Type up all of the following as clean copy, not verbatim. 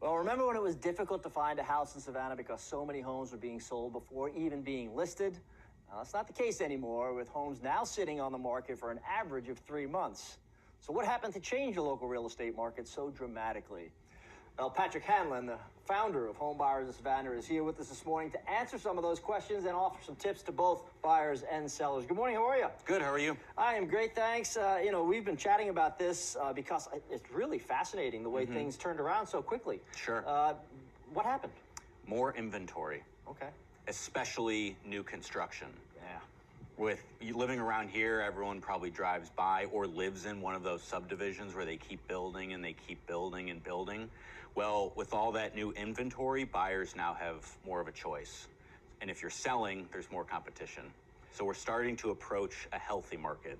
Well, remember when it was difficult to find a house in Savannah because so many homes were being sold before even being listed? That's not the case anymore, with homes now sitting on the market for an average of 3 months. So what happened to change the local real estate market so dramatically? Well, Patrick Hanlon, the founder of Home Buyers of Savannah, is here with us this morning to answer some of those questions and offer some tips to both buyers and sellers. Good morning, how are you? Good, how are you? I am great, thanks. We've been chatting about this because it's really fascinating the way things turned around so quickly. Sure. What happened? More inventory. Okay. Especially new construction. Yeah. With you living around here, everyone probably drives by or lives in one of those subdivisions where they keep building and they keep building and building. Well, with all that new inventory, buyers now have more of a choice. And if you're selling, there's more competition. So we're starting to approach a healthy market.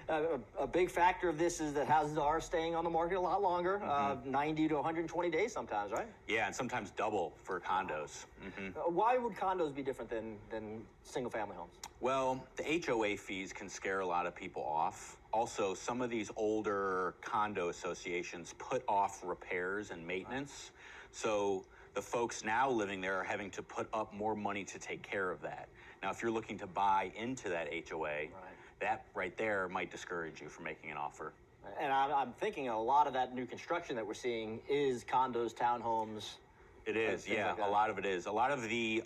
Right. A big factor of this is that houses are staying on the market a lot longer, 90 to 120 days sometimes, right? Yeah, and sometimes double for condos. Why would condos be different than single-family homes? Well, the HOA fees can scare a lot of people off. Also, some of these older condo associations put off repairs and maintenance. So the folks now living there are having to put up more money to take care of that. Now, if you're looking to buy into that HOA, that right there might discourage you from making an offer. And I'm thinking a lot of that new construction that we're seeing is condos, townhomes. It is, yeah, a lot of it is. A lot of the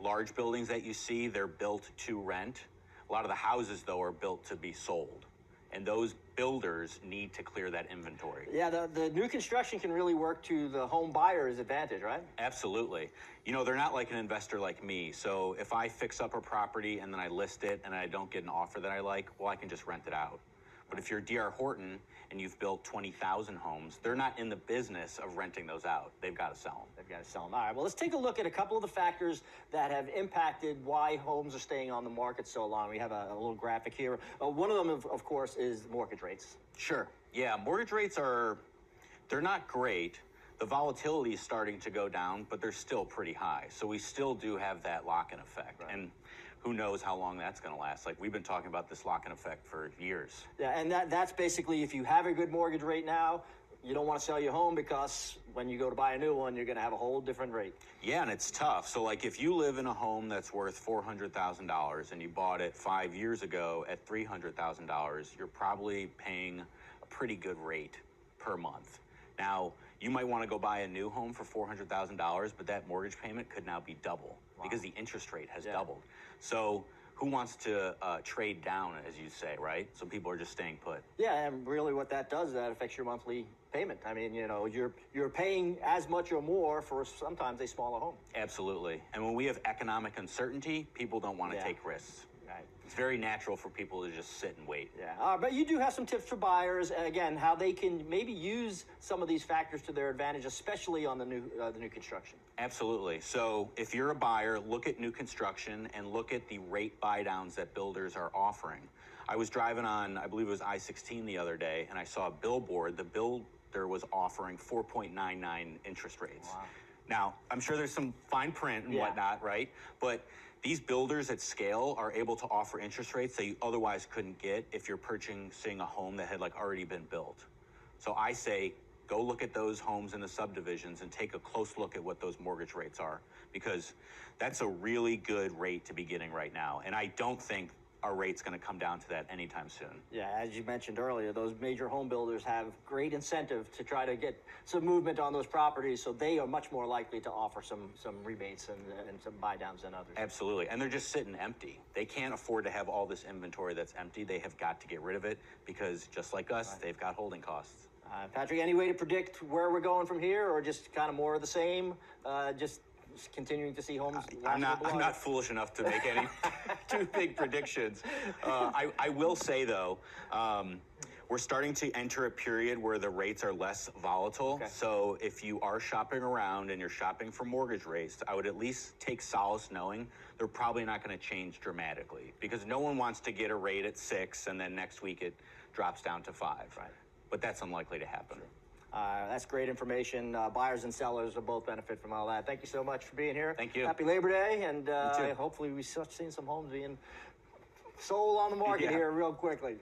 large buildings that you see, they're built to rent. A lot of the houses, though, are built to be sold. And those builders need to clear that inventory. Yeah, the new construction can really work to the home buyer's advantage, right? Absolutely. You know, they're not like an investor like me. So if I fix up a property and then I list it and I don't get an offer that I like, well, I can just rent it out. But if you're D.R. Horton and you've built 20,000 homes, they're not in the business of renting those out. They've got to sell them. They've got to sell them. All right, well, let's take a look at a couple of the factors that have impacted why homes are staying on the market so long. We have a little graphic here. One of them, of course, is mortgage rates. Sure. Yeah, mortgage rates they're not great. The volatility is starting to go down, but they're still pretty high. So we still do have that lock-in effect. Right. And who knows how long that's going to last. Like, we've been talking about this lock-in effect for years. Yeah, and that's basically, if you have a good mortgage rate now, you don't want to sell your home because when you go to buy a new one, you're going to have a whole different rate. Yeah, and it's tough. So, like, if you live in a home that's worth $400,000 and you bought it 5 years ago at $300,000, you're probably paying a pretty good rate per month. Now, you might want to go buy a new home for $400,000, but that mortgage payment could now be double because the interest rate has doubled. So who wants to trade down, as you say, right? So people are just staying put. Yeah, and really what that does is that affects your monthly payment. I mean, you know, you're paying as much or more for sometimes a smaller home. Absolutely. And when we have economic uncertainty, people don't want to take risks. Right. It's very natural for people to just sit and wait. Yeah, but you do have some tips for buyers, again, how they can maybe use some of these factors to their advantage, especially on the new construction. Absolutely. So if you're a buyer, look at new construction and look at the rate buy downs that builders are offering. I was driving on, I believe it was I-16 the other day, and I saw a billboard. The builder was offering 4.99 interest rates. Wow. Now, I'm sure there's some fine print and whatnot, right? But these builders at scale are able to offer interest rates that you otherwise couldn't get if you're purchasing a home that had already been built. So I say, go look at those homes in the subdivisions and take a close look at what those mortgage rates are, because that's a really good rate to be getting right now. And I don't think our rate's going to come down to that anytime soon. Yeah, as you mentioned earlier, those major home builders have great incentive to try to get some movement on those properties, so they are much more likely to offer some rebates and some buy downs than others. Absolutely, and they're just sitting empty. They can't afford to have all this inventory that's empty. They have got to get rid of it because, just like us, they've got holding costs. Patrick, any way to predict where we're going from here, or just kind of more of the same, just continuing to see homes? I'm not foolish enough to make any too big predictions. I will say, though, we're starting to enter a period where the rates are less volatile. Okay. So if you are shopping around and you're shopping for mortgage rates, I would at least take solace knowing they're probably not going to change dramatically, because no one wants to get a rate at 6 and then next week it drops down to 5. Right. But that's unlikely to happen. Sure. That's great information. Buyers and sellers will both benefit from all that. Thank you so much for being here. Thank you. Happy Labor Day, and hopefully we start seeing some homes being sold on the market here real quickly.